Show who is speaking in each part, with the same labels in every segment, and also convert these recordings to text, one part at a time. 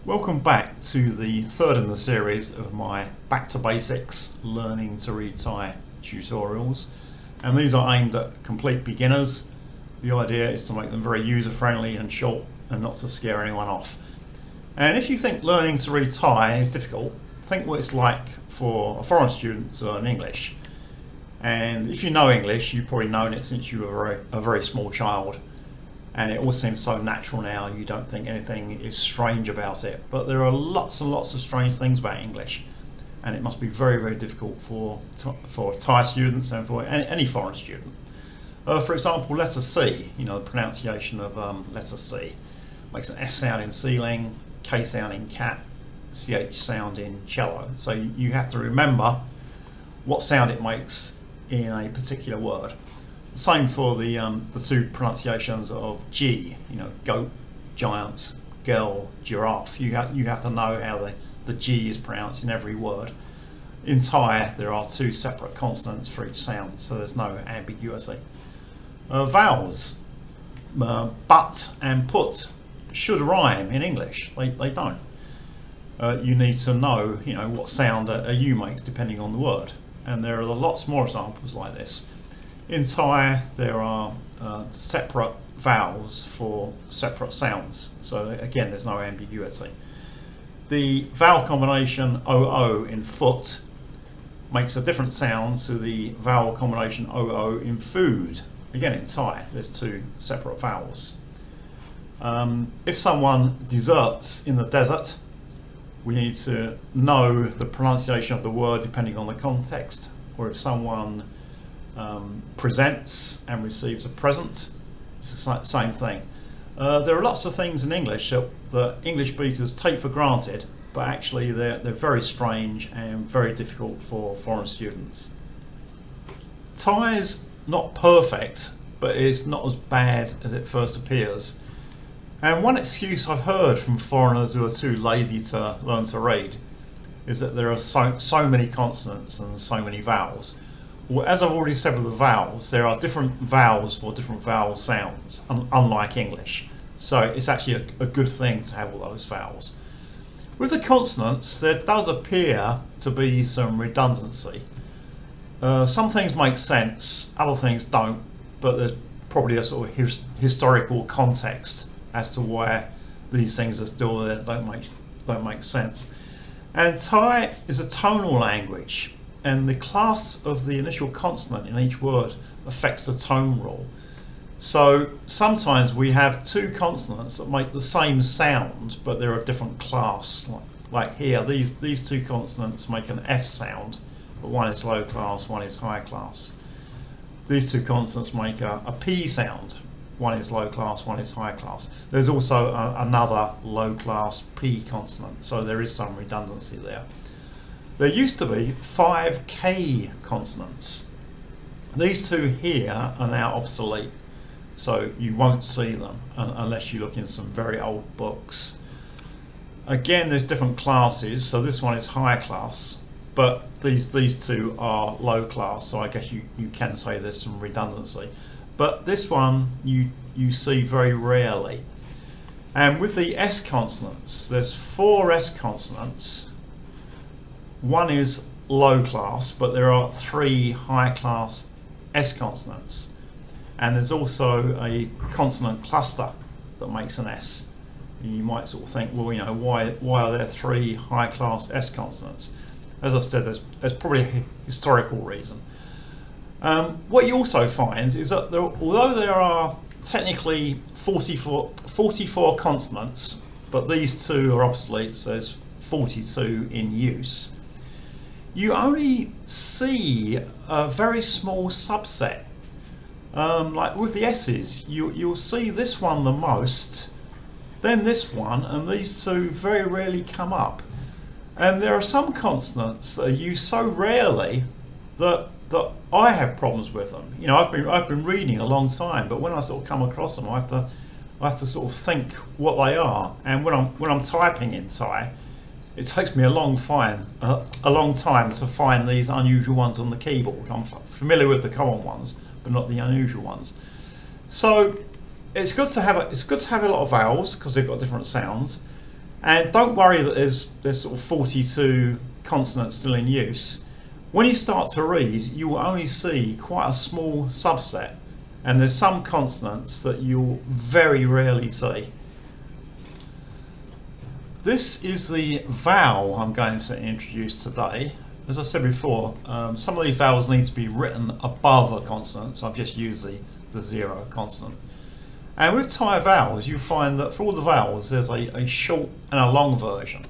Speaker 1: Welcome back to the third in the series of my Back to Basics Learning to Read Thai tutorials, and these are aimed at complete beginners. The idea is to make them very user friendly and short and not to scare anyone off. And if you think learning to read Thai is difficult, think what it's like for a foreign student to learn English. And if you know English, you've probably known it since you were a very small child. And it all seems so natural now, you don't think anything is strange about it. But there are lots and lots of strange things about English, and it must be very, very difficult for Thai students and for any foreign student. For example, letter C, the pronunciation of letter C. Makes an S sound in ceiling, K sound in cat, CH sound in cello. So you have to remember what sound it makes in a particular word. Same for the two pronunciations of G, goat, giant, girl, giraffe. You have to know how the G is pronounced in every word. In Thai, there are two separate consonants for each sound, so there's no ambiguity. Vowels, but and put should rhyme in English. They don't. You need to know, what sound a U makes depending on the word, and there are lots more examples like this. In Thai, there are separate vowels for separate sounds, so again, there's no ambiguity. The vowel combination OO in foot makes a different sound to the vowel combination OO in food. Again, in Thai, there's two separate vowels. If someone deserts in the desert, we need to know the pronunciation of the word depending on the context, or if someone presents and receives a present, it's the same thing. There are lots of things in English that English speakers take for granted, but actually they're very strange and very difficult for foreign students. Thai is not perfect, but it's not as bad as it first appears. And one excuse I've heard from foreigners who are too lazy to learn to read is that there are so many consonants and so many vowels. Well, as I've already said with the vowels, there are different vowels for different vowel sounds, unlike English. So it's actually a good thing to have all those vowels. With the consonants, there does appear to be some redundancy. Some things make sense, other things don't, but there's probably a sort of historical context as to why these things are still there, don't make sense. And Thai is a tonal language, and the class of the initial consonant in each word affects the tone rule. So sometimes we have two consonants that make the same sound, but they're a different class. Like here, these two consonants make an F sound, but one is low class, one is high class. These two consonants make a P sound. One is low class, one is high class. There's also another low class P consonant, so there is some redundancy there. There used to be 5 K consonants. These two here are now obsolete, so you won't see them unless you look in some very old books. Again, there's different classes, so this one is high class, but these two are low class, so I guess you can say there's some redundancy. But this one you see very rarely. And with the S consonants, there's 4 S consonants. One is low class, but there are 3 high class S consonants. And there's also a consonant cluster that makes an S. And you might sort of think, well, why are there 3 high class S consonants? As I said, there's probably a historical reason. What you also find is that although there are technically 44 consonants, but these two are obsolete, so there's 42 in use, you only see a very small subset. Like with the S's, you'll see this one the most, then this one, and these two very rarely come up. And there are some consonants that are used so rarely that I have problems with them. I've been reading a long time, but when I sort of come across them, I have to sort of think what they are. And when I'm typing in Thai, it takes me a long time to find these unusual ones on the keyboard. I'm familiar with the common ones, but not the unusual ones. So it's good to have a lot of vowels because they've got different sounds. And don't worry that there's sort of 42 consonants still in use. When you start to read, you will only see quite a small subset, and there's some consonants that you'll very rarely see. This is the vowel I'm going to introduce today. As I said before, some of these vowels need to be written above a consonant, so I've just used the zero consonant. And with Thai vowels, you find that for all the vowels, there's a short and a long version.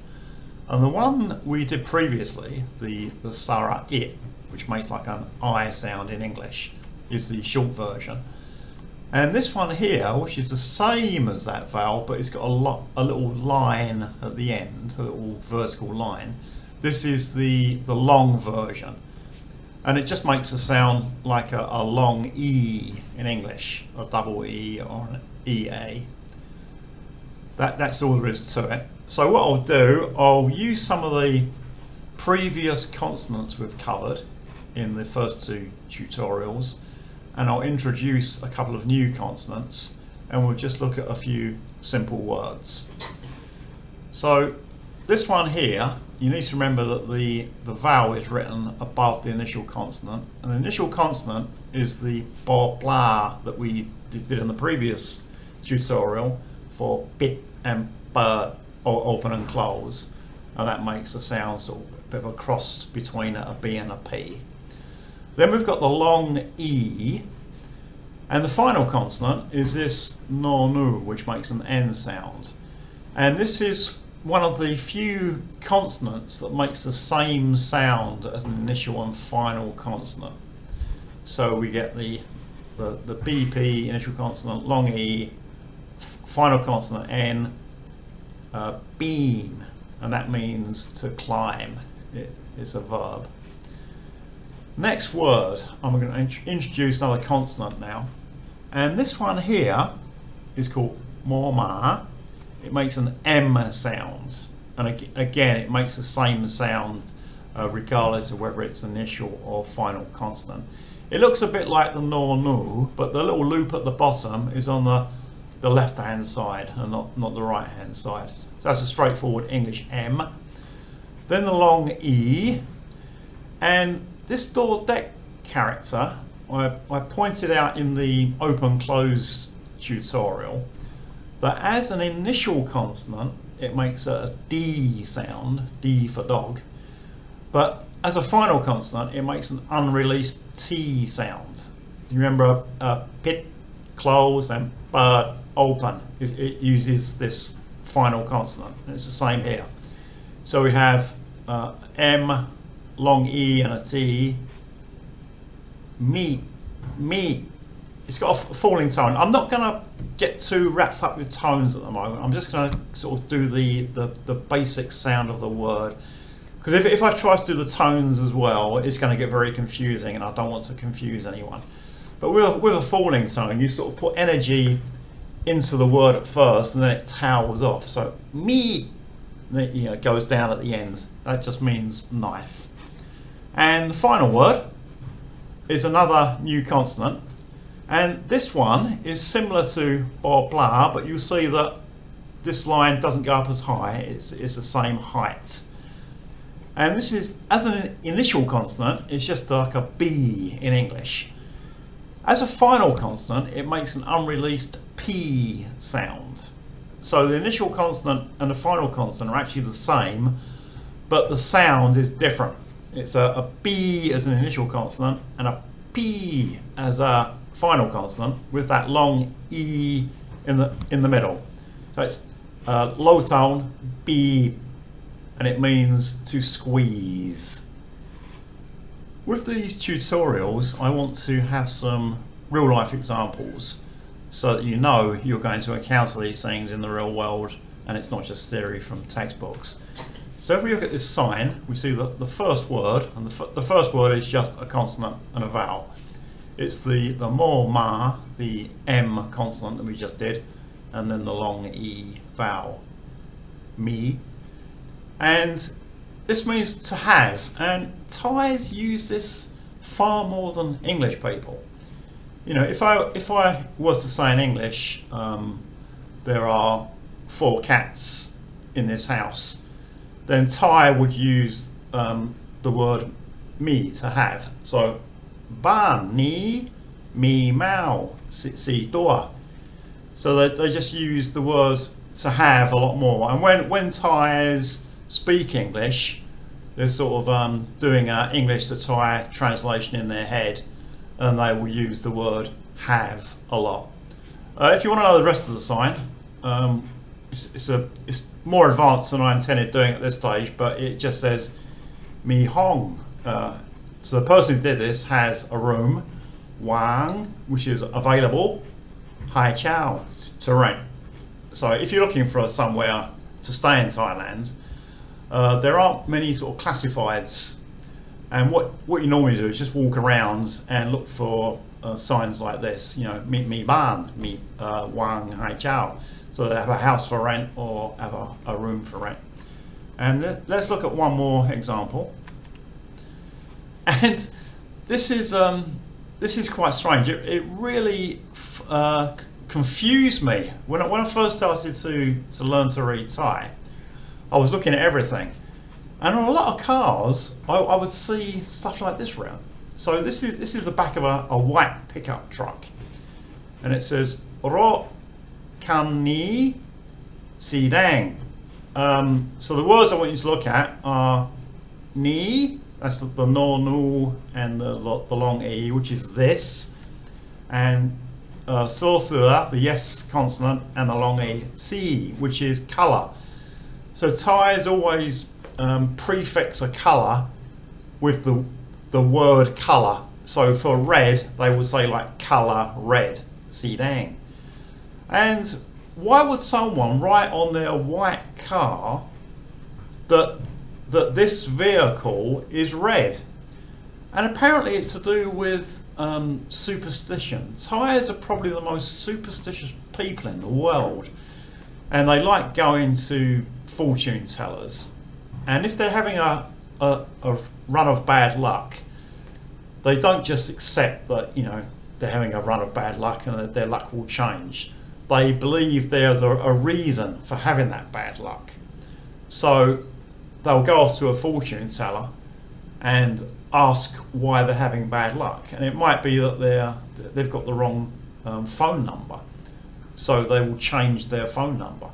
Speaker 1: And the one we did previously, the Sara it, which makes like an I sound in English, is the short version. And this one here, which is the same as that vowel, but it's got a little line at the end, a little vertical line. This is the long version. And it just makes a sound like a long E in English, a double E or an EA. That's all there is to it. So what I'll do, I'll use some of the previous consonants we've covered in the first two tutorials, and I'll introduce a couple of new consonants, and we'll just look at a few simple words. So this one here, you need to remember that the vowel is written above the initial consonant, and the initial consonant is the bo blah that we did in the previous tutorial for bit and bird, or open and close, and that makes a sound sort of a bit of a cross between a B and a P. Then we've got the long E, and the final consonant is this no nu, which makes an N sound. And this is one of the few consonants that makes the same sound as an initial and final consonant. So we get the BP, initial consonant, long E, final consonant N, beam, and that means to climb. It's a verb. Next word, I'm going to introduce another consonant now, and this one here is called morma. It makes an M sound, and again it makes the same sound regardless of whether it's initial or final consonant. It looks a bit like the no nu, but the little loop at the bottom is on the left hand side and not the right hand side. So that's a straightforward English M. Then the long E, and this Dordek character I pointed out in the open close tutorial that as an initial consonant it makes a D sound, D for dog, but as a final consonant it makes an unreleased T sound. You remember pit, close, and bird, open, it uses this final consonant, and it's the same here. So we have M, long E and a T, me. It's got a falling tone. I'm not going to get too wrapped up with tones at the moment. I'm just going to sort of do the basic sound of the word, because if I try to do the tones as well, it's going to get very confusing, and I don't want to confuse anyone. But with a falling tone, you sort of put energy into the word at first, and then it towers off. So me, it goes down at the end. That just means knife. And the final word is another new consonant, and this one is similar to or blah, but you'll see that this line doesn't go up as high. It's the same height. And this is, as an initial consonant, it's just like a B in English. As a final consonant, it makes an unreleased P sound. So the initial consonant and the final consonant are actually the same, but the sound is different. It's a B as an initial consonant and a P as a final consonant with that long E in the middle. So it's low tone, B, and it means to squeeze. With these tutorials, I want to have some real life examples so that you know you're going to encounter these things in the real world and it's not just theory from textbooks. So if we look at this sign, we see that the first word, and the first word is just a consonant and a vowel. It's the mo, ma, the M consonant that we just did, and then the long E vowel, me. And this means to have, and Thais use this far more than English people. You know, if I was to say in English, there are 4 cats in this house, then Thai would use the word me to have. So ban ni mi mao si tua. So they just use the word to have a lot more. And when Thais speak English, they're sort of doing an English to Thai translation in their head, and they will use the word have a lot. If you want to know the rest of the sign, it's more advanced than I intended doing at this stage, but it just says mi hong. So the person who did this has a room, wang, which is available, hai chow, to rent. So if you're looking for somewhere to stay in Thailand, there aren't many sort of classifieds, and what you normally do is just walk around and look for signs like this, you know, mi ban, mi wang hai chow. So they have a house for rent or have a room for rent. And let's look at one more example. And this is quite strange. It really confused me when I first started to learn to read Thai. I was looking at everything, and on a lot of cars, I would see stuff like this around. So this is the back of a white pickup truck, and it says Ro kan ni si dang. So the words I want you to look at are ni, that's the no nu and the long e, which is this, and so the yes consonant, and the long e, si, which is colour. So Thais always prefix a colour with the word colour. So for red, they would say like colour red, si dang. And why would someone write on their white car that this vehicle is red? And apparently it's to do with superstition. Thais are probably the most superstitious people in the world, and they like going to fortune tellers. And if they're having a run of bad luck, they don't just accept that, you know, they're having a run of bad luck and that their luck will change. They believe there's a reason for having that bad luck. So they'll go off to a fortune teller and ask why they're having bad luck. And it might be that they've got the wrong phone number. So they will change their phone number.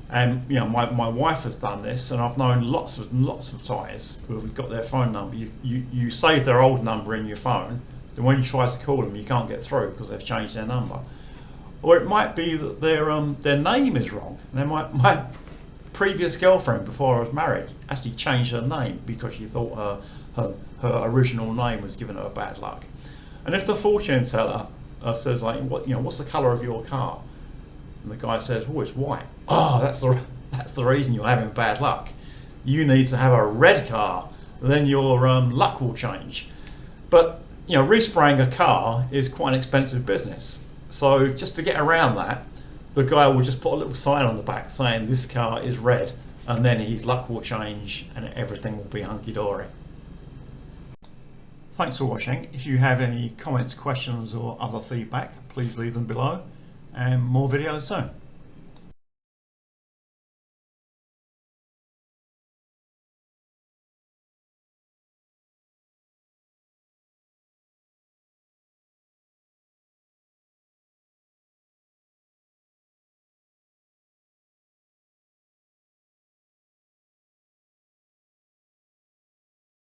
Speaker 1: And you know, my wife has done this, and I've known lots of Thais who have got their phone number. You save their old number in your phone, then when you try to call them, you can't get through because they've changed their number. Or it might be that their name is wrong. My previous girlfriend, before I was married, actually changed her name because she thought her original name was giving her a bad luck. And if the fortune teller says like, what's the colour of your car? And the guy says, oh, it's white. Oh, that's the reason you're having bad luck. You need to have a red car, then your luck will change. But you know, respraying a car is quite an expensive business. So just to get around that, the guy will just put a little sign on the back saying this car is red, and then his luck will change and everything will be hunky-dory. Thanks for watching. If you have any comments, questions or other feedback, please leave them below, and more videos soon.